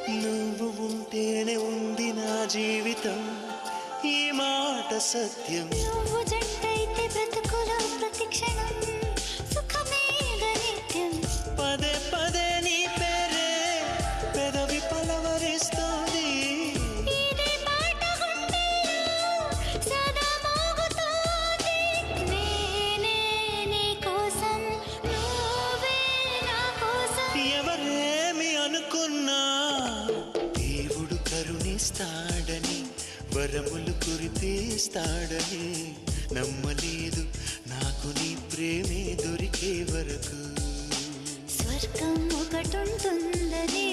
నువ్వు ఉంటేనే ఉంది నా జీవితం, ఈ మాట సత్యం. నువ్వు జంటైతే బ్రతుకులో ప్రతి క్షణం సుఖమే నిత్యం. పదే పదే నీ పేరే పెదవి పలవరిస్తోంది. ఇదే పాట గుండెల్లో సదా మోగుతోంది. నేనే నీ కోసం, నువ్వే నా కోసం. ఎవరేమి అనుకున్నా దేవుడు కరుణిస్తాడని, వరములు కురిపిస్తాడని నమ్మలేదు నాకు నీ ప్రేమే దొరికే వరకు. స్వర్గం ఒకటుంటుందని